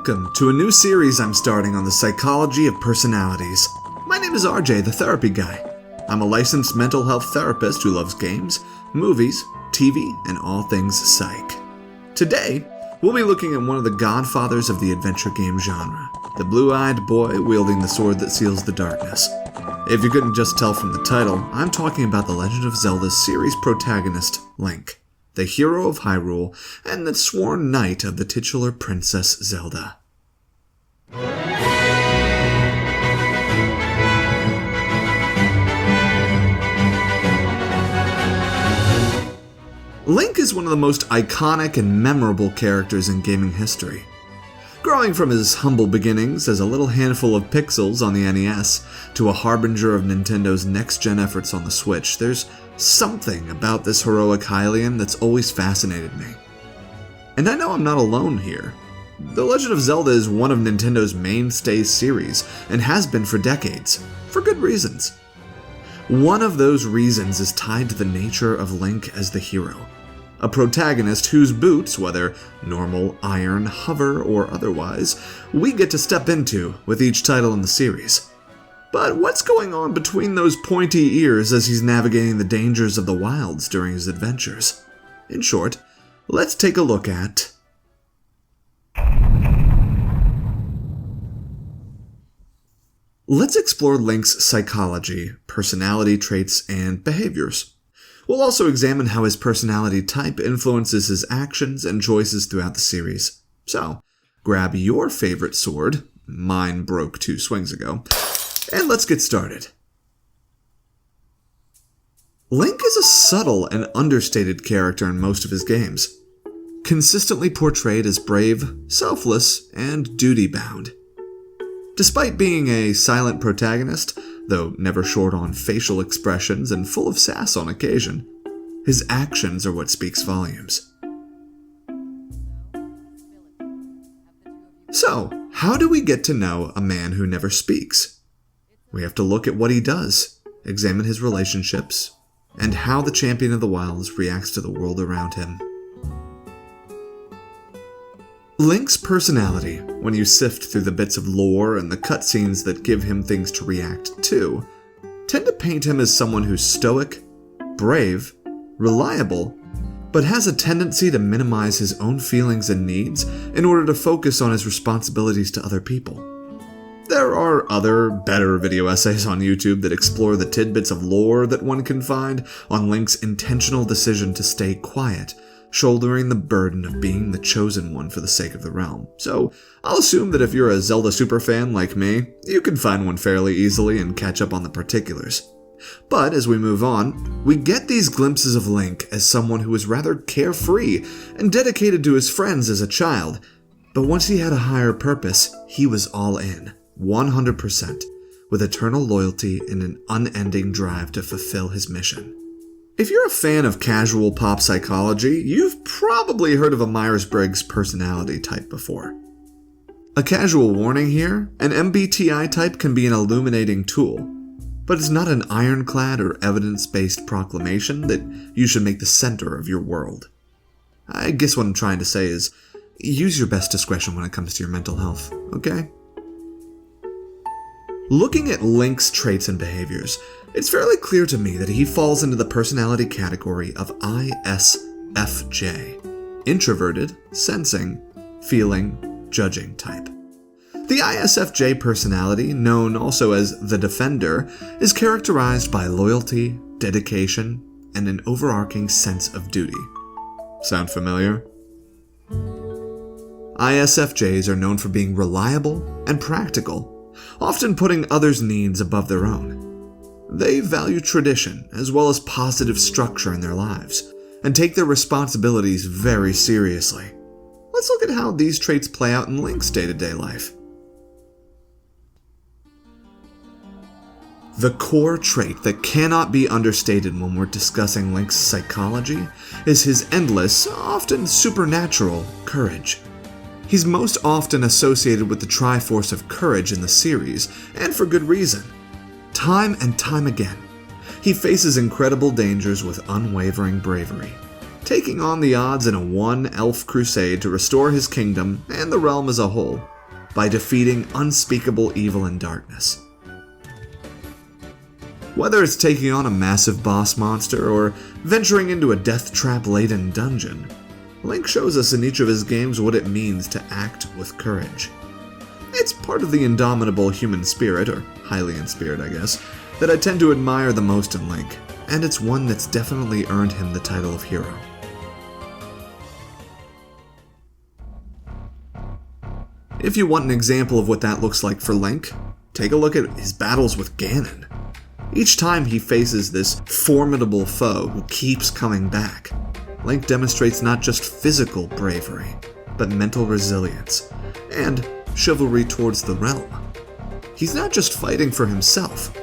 Welcome to a new series I'm starting on the psychology of personalities. My name is RJ, the therapy guy. I'm a licensed mental health therapist who loves games, movies, TV, and all things psych. Today, we'll be looking at one of the godfathers of the adventure game genre, the blue-eyed boy wielding the sword that seals the darkness. If you couldn't just tell from the title, I'm talking about the Legend of Zelda series protagonist, Link, the hero of Hyrule, and the sworn knight of the titular Princess Zelda. Link is one of the most iconic and memorable characters in gaming history. Growing from his humble beginnings as a little handful of pixels on the NES to a harbinger of Nintendo's next-gen efforts on the Switch, there's something about this heroic Hylian that's always fascinated me. And I know I'm not alone here. The Legend of Zelda is one of Nintendo's mainstay series, and has been for decades, for good reasons. One of those reasons is tied to the nature of Link as the hero. A protagonist whose boots, whether normal, iron, hover, or otherwise, we get to step into with each title in the series. But what's going on between those pointy ears as he's navigating the dangers of the wilds during his adventures? In short, let's take a look at Let's explore Link's psychology, personality traits, and behaviors. We'll also examine how his personality type influences his actions and choices throughout the series. So, grab your favorite sword, mine broke 2 swings ago, and let's get started. Link is a subtle and understated character in most of his games, consistently portrayed as brave, selfless, and duty-bound. Despite being a silent protagonist, though never short on facial expressions and full of sass on occasion, his actions are what speaks volumes. So, how do we get to know a man who never speaks? We have to look at what he does, examine his relationships, and how the champion of the wilds reacts to the world around him. Link's personality, when you sift through the bits of lore and the cutscenes that give him things to react to, tend to paint him as someone who's stoic, brave, reliable, but has a tendency to minimize his own feelings and needs in order to focus on his responsibilities to other people. There are other, better video essays on YouTube that explore the tidbits of lore that one can find on Link's intentional decision to stay quiet, shouldering the burden of being the chosen one for the sake of the realm. So, I'll assume that if you're a Zelda superfan like me, you can find one fairly easily and catch up on the particulars. But as we move on, we get these glimpses of Link as someone who was rather carefree and dedicated to his friends as a child. But once he had a higher purpose, he was all in, 100%, with eternal loyalty and an unending drive to fulfill his mission. If you're a fan of casual pop psychology, you've probably heard of a Myers-Briggs personality type before. A casual warning here, an MBTI type can be an illuminating tool, but it's not an ironclad or evidence-based proclamation that you should make the center of your world. I guess what I'm trying to say is, use your best discretion when it comes to your mental health, okay? Looking at Link's traits and behaviors, it's fairly clear to me that he falls into the personality category of ISFJ, introverted, sensing, feeling, judging type. The ISFJ personality, known also as the Defender, is characterized by loyalty, dedication, and an overarching sense of duty. Sound familiar? ISFJs are known for being reliable and practical, often putting others' needs above their own. They value tradition as well as positive structure in their lives, and take their responsibilities very seriously. Let's look at how these traits play out in Link's day-to-day life. The core trait that cannot be understated when we're discussing Link's psychology is his endless, often supernatural, courage. He's most often associated with the Triforce of Courage in the series, and for good reason. Time and time again, he faces incredible dangers with unwavering bravery, taking on the odds in a one-elf crusade to restore his kingdom and the realm as a whole, by defeating unspeakable evil and darkness. Whether it's taking on a massive boss monster or venturing into a death trap-laden dungeon, Link shows us in each of his games what it means to act with courage. It's part of the indomitable human spirit, or Hylian spirit I guess, that I tend to admire the most in Link, and it's one that's definitely earned him the title of hero. If you want an example of what that looks like for Link, take a look at his battles with Ganon. Each time he faces this formidable foe who keeps coming back, Link demonstrates not just physical bravery, but mental resilience, and chivalry towards the realm. He's not just fighting for himself,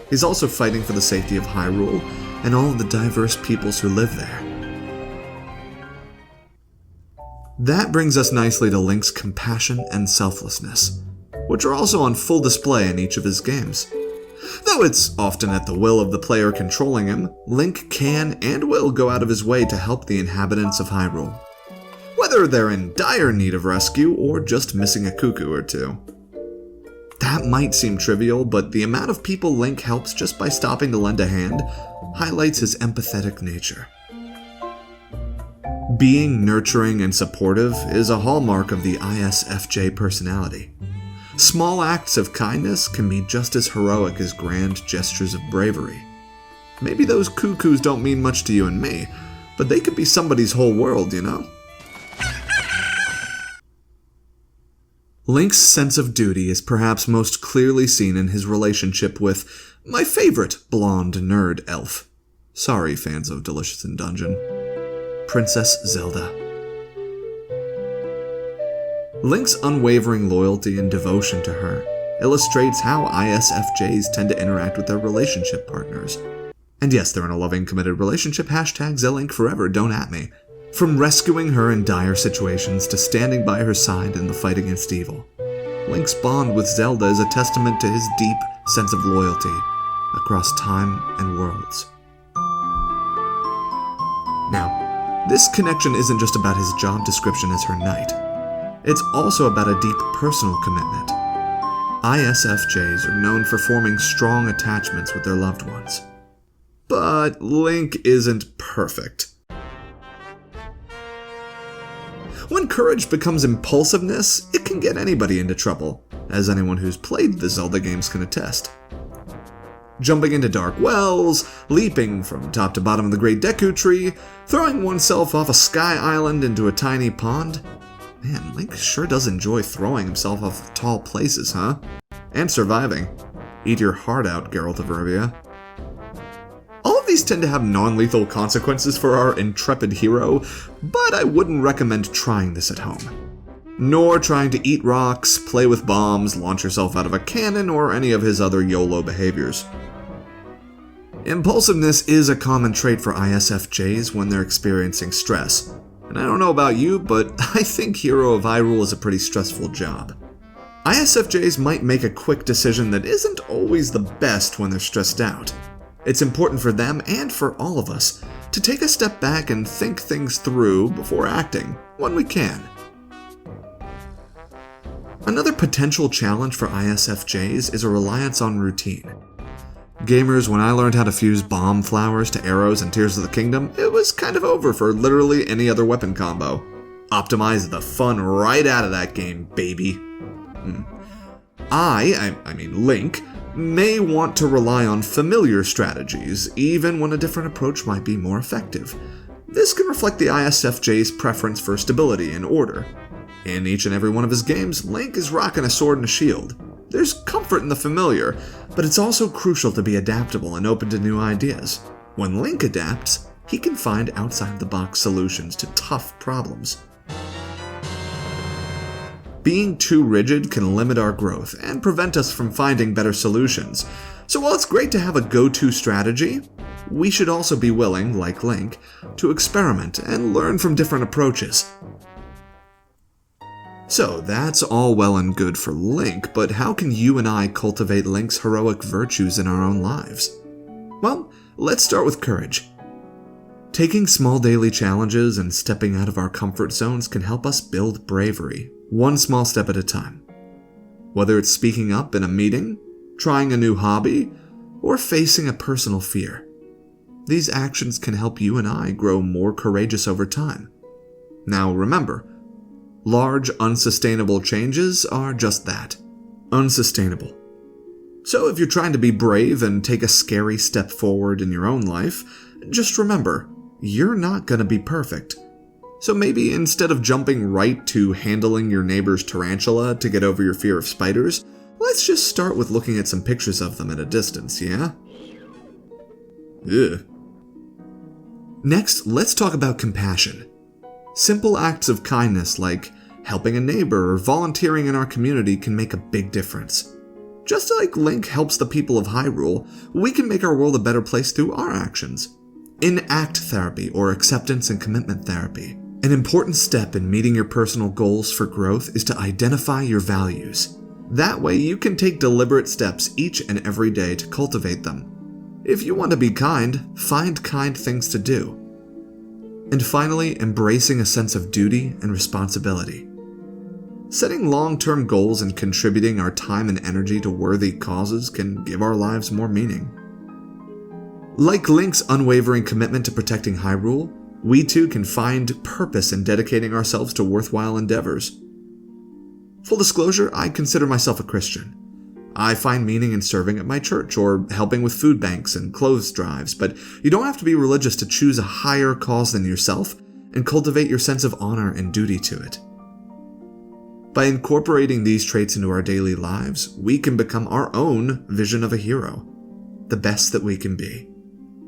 he's also fighting for the safety of Hyrule and all of the diverse peoples who live there. That brings us nicely to Link's compassion and selflessness, which are also on full display in each of his games. Though it's often at the will of the player controlling him, Link can and will go out of his way to help the inhabitants of Hyrule, whether they're in dire need of rescue or just missing a cuckoo or two. That might seem trivial, but the amount of people Link helps just by stopping to lend a hand highlights his empathetic nature. Being nurturing and supportive is a hallmark of the ISFJ personality. Small acts of kindness can be just as heroic as grand gestures of bravery. Maybe those cuckoos don't mean much to you and me, but they could be somebody's whole world, you know? Link's sense of duty is perhaps most clearly seen in his relationship with my favorite blonde nerd elf. Sorry, fans of Delicious in Dungeon. Princess Zelda. Link's unwavering loyalty and devotion to her illustrates how ISFJs tend to interact with their relationship partners. And yes, they're in a loving, committed relationship, #ZLink forever, don't at me. From rescuing her in dire situations to standing by her side in the fight against evil, Link's bond with Zelda is a testament to his deep sense of loyalty across time and worlds. Now, this connection isn't just about his job description as her knight. It's also about a deep personal commitment. ISFJs are known for forming strong attachments with their loved ones. But Link isn't perfect. When courage becomes impulsiveness, it can get anybody into trouble, as anyone who's played the Zelda games can attest. Jumping into dark wells, leaping from top to bottom of the Great Deku Tree, throwing oneself off a sky island into a tiny pond. Man, Link sure does enjoy throwing himself off tall places, huh? And surviving. Eat your heart out, Geralt of Rivia. All of these tend to have non-lethal consequences for our intrepid hero, but I wouldn't recommend trying this at home. Nor trying to eat rocks, play with bombs, launch yourself out of a cannon, or any of his other YOLO behaviors. Impulsiveness is a common trait for ISFJs when they're experiencing stress. And I don't know about you, but I think Hero of Hyrule is a pretty stressful job. ISFJs might make a quick decision that isn't always the best when they're stressed out. It's important for them, and for all of us, to take a step back and think things through before acting, when we can. Another potential challenge for ISFJs is a reliance on routine. Gamers, when I learned how to fuse bomb flowers to arrows in Tears of the Kingdom, it was kind of over for literally any other weapon combo. Optimize the fun right out of that game, baby. I mean Link, may want to rely on familiar strategies, even when a different approach might be more effective. This can reflect the ISFJ's preference for stability and order. In each and every one of his games, Link is rocking a sword and a shield. There's comfort in the familiar, but it's also crucial to be adaptable and open to new ideas. When Link adapts, he can find outside-the-box solutions to tough problems. Being too rigid can limit our growth and prevent us from finding better solutions. So while it's great to have a go-to strategy, we should also be willing, like Link, to experiment and learn from different approaches. So that's all well and good for Link, but how can you and I cultivate Link's heroic virtues in our own lives? Well, let's start with courage. Taking small daily challenges and stepping out of our comfort zones can help us build bravery, one small step at a time. Whether it's speaking up in a meeting, trying a new hobby, or facing a personal fear. These actions can help you and I grow more courageous over time. Now remember, large, unsustainable changes are just that, unsustainable. So if you're trying to be brave and take a scary step forward in your own life, just remember, you're not going to be perfect. So maybe instead of jumping right to handling your neighbor's tarantula to get over your fear of spiders, let's just start with looking at some pictures of them at a distance, yeah? Ugh. Next, let's talk about compassion. Simple acts of kindness like helping a neighbor or volunteering in our community can make a big difference. Just like Link helps the people of Hyrule, we can make our world a better place through our actions. In-act therapy, or acceptance and commitment therapy. An important step in meeting your personal goals for growth is to identify your values. That way you can take deliberate steps each and every day to cultivate them. If you want to be kind, find kind things to do. And finally, embracing a sense of duty and responsibility. Setting long-term goals and contributing our time and energy to worthy causes can give our lives more meaning. Like Link's unwavering commitment to protecting Hyrule, we too can find purpose in dedicating ourselves to worthwhile endeavors. Full disclosure, I consider myself a Christian. I find meaning in serving at my church or helping with food banks and clothes drives, but you don't have to be religious to choose a higher cause than yourself and cultivate your sense of honor and duty to it. By incorporating these traits into our daily lives, we can become our own vision of a hero, the best that we can be.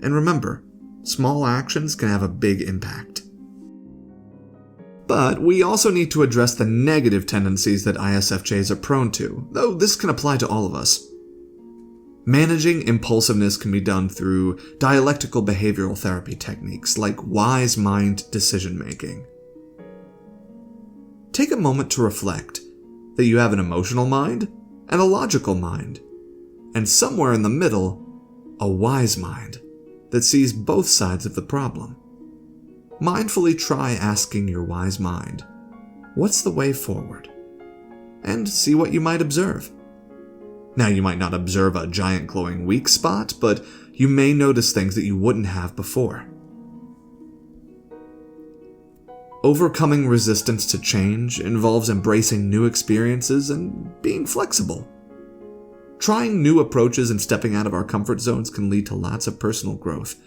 And remember, small actions can have a big impact. But we also need to address the negative tendencies that ISFJs are prone to, though this can apply to all of us. Managing impulsiveness can be done through dialectical behavioral therapy techniques like wise mind decision making. Take a moment to reflect that you have an emotional mind and a logical mind, and somewhere in the middle, a wise mind that sees both sides of the problem. Mindfully try asking your wise mind, what's the way forward? And see what you might observe. Now, you might not observe a giant glowing weak spot, but you may notice things that you wouldn't have before. Overcoming resistance to change involves embracing new experiences and being flexible. Trying new approaches and stepping out of our comfort zones can lead to lots of personal growth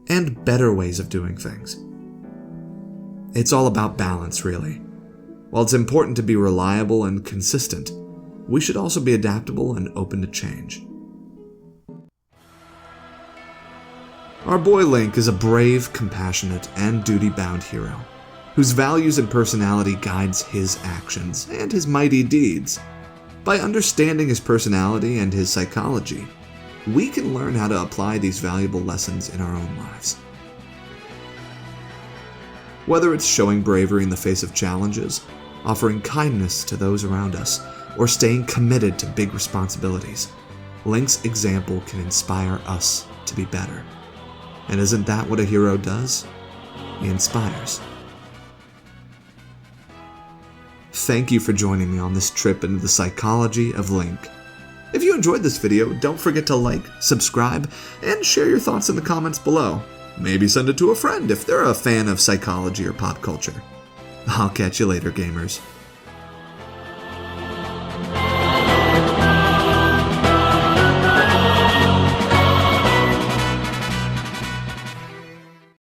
and better ways of doing things. It's all about balance, really. While it's important to be reliable and consistent, we should also be adaptable and open to change. Our boy Link is a brave, compassionate, and duty-bound hero, whose values and personality guides his actions and his mighty deeds. By understanding his personality and his psychology, we can learn how to apply these valuable lessons in our own lives. Whether it's showing bravery in the face of challenges, offering kindness to those around us, or staying committed to big responsibilities, Link's example can inspire us to be better. And isn't that what a hero does? He inspires. Thank you for joining me on this trip into the psychology of Link. If you enjoyed this video, don't forget to like, subscribe, and share your thoughts in the comments below. Maybe send it to a friend if they're a fan of psychology or pop culture. I'll catch you later, gamers.